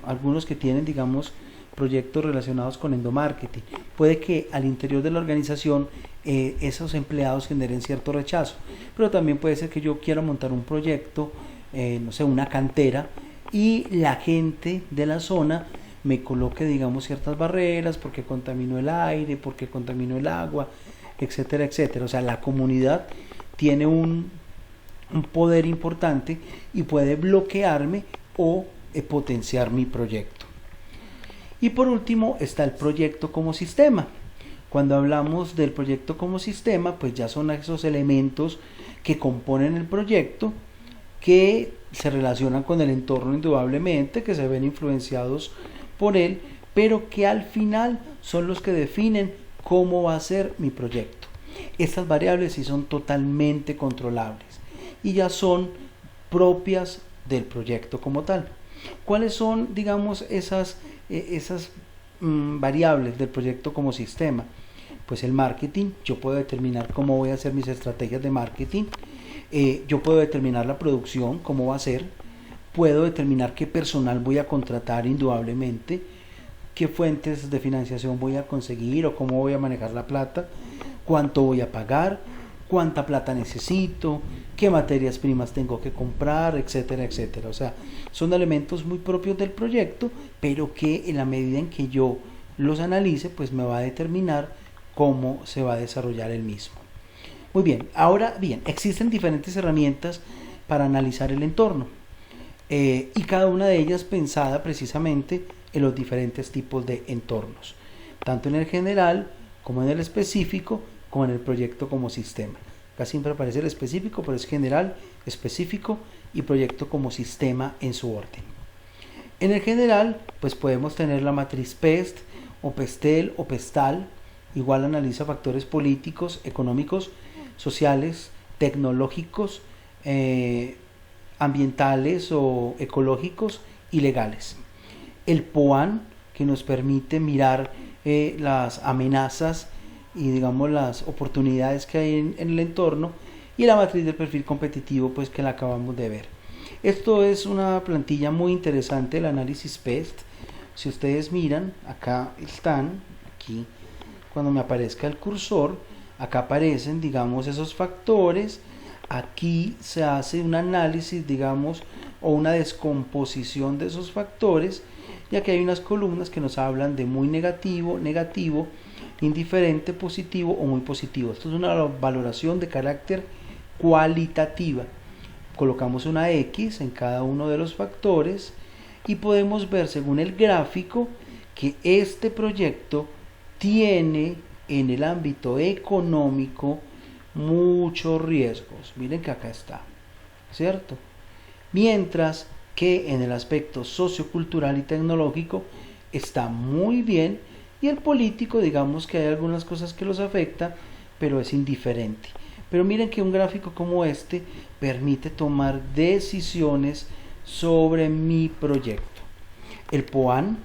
algunos que tienen, digamos, proyectos relacionados con endomarketing, puede que al interior de la organización esos empleados generen cierto rechazo, pero también puede ser que yo quiera montar un proyecto, no sé, una cantera, y la gente de la zona me coloque, digamos, ciertas barreras porque contaminó el aire, porque contaminó el agua, etcétera, etcétera. O sea, la comunidad tiene un poder importante y puede bloquearme o potenciar mi proyecto. Y por último está el proyecto como sistema. Cuando hablamos del proyecto como sistema, pues ya son esos elementos que componen el proyecto, que se relacionan con el entorno indudablemente, que se ven influenciados por él, pero que al final son los que definen cómo va a ser mi proyecto. Estas variables sí son totalmente controlables y ya son propias del proyecto como tal. ¿Cuáles son, digamos, esas variables del proyecto como sistema? Pues el marketing, yo puedo determinar cómo voy a hacer mis estrategias de marketing. Yo puedo determinar la producción, cómo va a ser, puedo determinar qué personal voy a contratar indudablemente, qué fuentes de financiación voy a conseguir o cómo voy a manejar la plata, cuánto voy a pagar, cuánta plata necesito, qué materias primas tengo que comprar, etcétera, etcétera. O sea, son elementos muy propios del proyecto, pero que en la medida en que yo los analice, pues me va a determinar cómo se va a desarrollar el mismo. Muy bien, ahora bien, existen diferentes herramientas para analizar el entorno y cada una de ellas pensada precisamente en los diferentes tipos de entornos, tanto en el general como en el específico, como en el proyecto como sistema. Acá siempre aparece el específico, pero es general, específico y proyecto como sistema en su orden. En el general, pues podemos tener la matriz PEST o PESTEL o PESTAL, igual analiza factores políticos, económicos, sociales, tecnológicos, ambientales o ecológicos y legales. El POAN, que nos permite mirar las amenazas y digamos las oportunidades que hay en el entorno, y la matriz del perfil competitivo, pues que la acabamos de ver. Esto es una plantilla muy interesante, el análisis PEST. Si ustedes miran, acá están, aquí cuando me aparezca el cursor, acá aparecen, digamos, esos factores. Aquí se hace un análisis, digamos, o una descomposición de esos factores, y aquí hay unas columnas que nos hablan de muy negativo, negativo, indiferente, positivo o muy positivo. Esto es una valoración de carácter cualitativa. Colocamos una X en cada uno de los factores y podemos ver según el gráfico que este proyecto tiene en el ámbito económico muchos riesgos. Miren que acá está, ¿cierto? Mientras que en el aspecto sociocultural y tecnológico está muy bien, y el político, digamos que hay algunas cosas que los afecta, pero es indiferente. Pero miren que un gráfico como este permite tomar decisiones sobre mi proyecto. El POAN,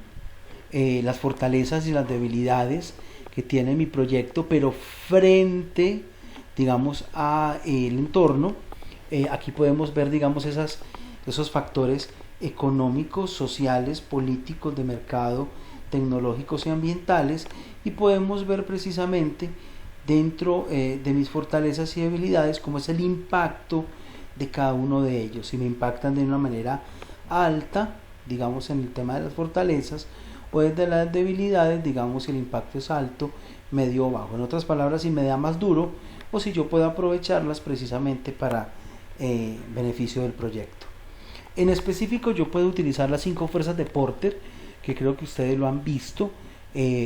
las fortalezas y las debilidades que tiene mi proyecto, pero frente, digamos, a el entorno. Aquí podemos ver, digamos, esos factores económicos, sociales, políticos, de mercado, tecnológicos y ambientales, y podemos ver precisamente dentro de mis fortalezas y debilidades cómo es el impacto de cada uno de ellos. Si me impactan de una manera alta, digamos en el tema de las fortalezas, o desde las debilidades, digamos si el impacto es alto, medio o bajo. En otras palabras, si me da más duro o si yo puedo aprovecharlas precisamente para beneficio del proyecto. En específico, yo puedo utilizar las 5 fuerzas de Porter, que creo que ustedes lo han visto.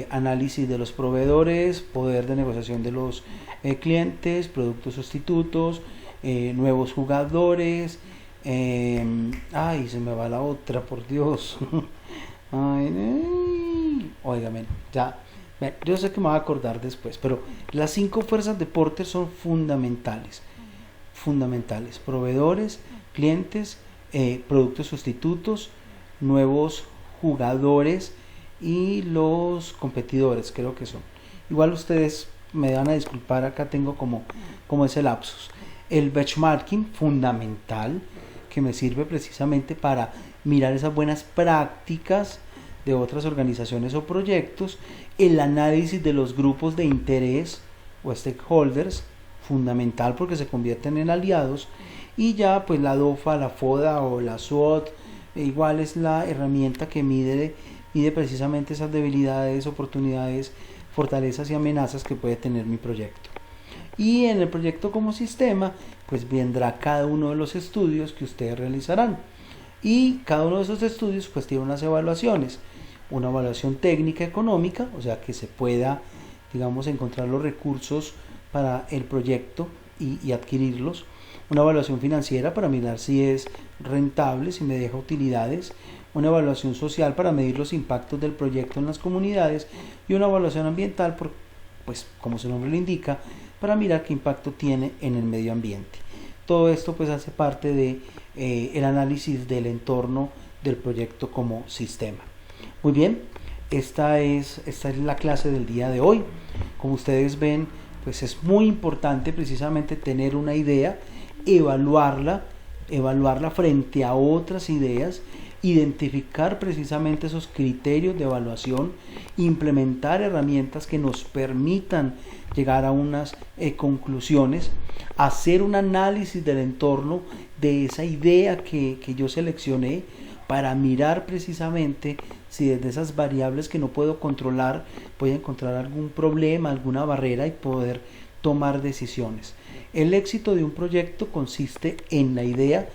Análisis de los proveedores, poder de negociación de los clientes, productos sustitutos, nuevos jugadores. Ay, se me va la otra, por Dios. Óigame, ya. Yo sé que me voy a acordar después, pero las 5 fuerzas de Porter son fundamentales. Fundamentales: proveedores, clientes, productos sustitutos, nuevos jugadores y los competidores, creo que son. Igual ustedes me van a disculpar, acá tengo como ese lapsus. El benchmarking, fundamental, que me sirve precisamente para mirar esas buenas prácticas de otras organizaciones o proyectos. El análisis de los grupos de interés o stakeholders, fundamental porque se convierten en aliados. Y ya pues la DOFA, la FODA o la SWOT, igual es la herramienta que mide precisamente esas debilidades, oportunidades, fortalezas y amenazas que puede tener mi proyecto. Y en el proyecto como sistema, pues vendrá cada uno de los estudios que ustedes realizarán. Y cada uno de esos estudios pues tiene unas evaluaciones. Una evaluación técnica económica, o sea que se pueda, digamos, encontrar los recursos para el proyecto y adquirirlos. Una evaluación financiera para mirar si es rentable, si me deja utilidades. Una evaluación social para medir los impactos del proyecto en las comunidades. Y una evaluación ambiental, pues como su nombre lo indica, para mirar qué impacto tiene en el medio ambiente. Todo esto pues hace parte de el análisis del entorno del proyecto como sistema. Muy bien, esta es la clase del día de hoy. Como ustedes ven, pues es muy importante precisamente tener una idea evaluarla frente a otras ideas, identificar precisamente esos criterios de evaluación, implementar herramientas que nos permitan llegar a unas conclusiones, hacer un análisis del entorno de esa idea que yo seleccioné para mirar precisamente si desde esas variables que no puedo controlar voy a encontrar algún problema, alguna barrera y poder tomar decisiones. El éxito de un proyecto consiste en la idea,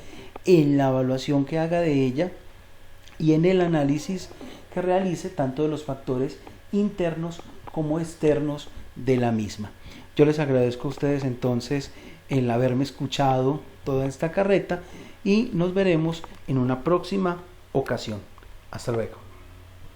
en la evaluación que haga de ella y en el análisis que realice tanto de los factores internos como externos de la misma. Yo les agradezco a ustedes entonces el haberme escuchado toda esta carreta y nos veremos en una próxima ocasión. Hasta luego.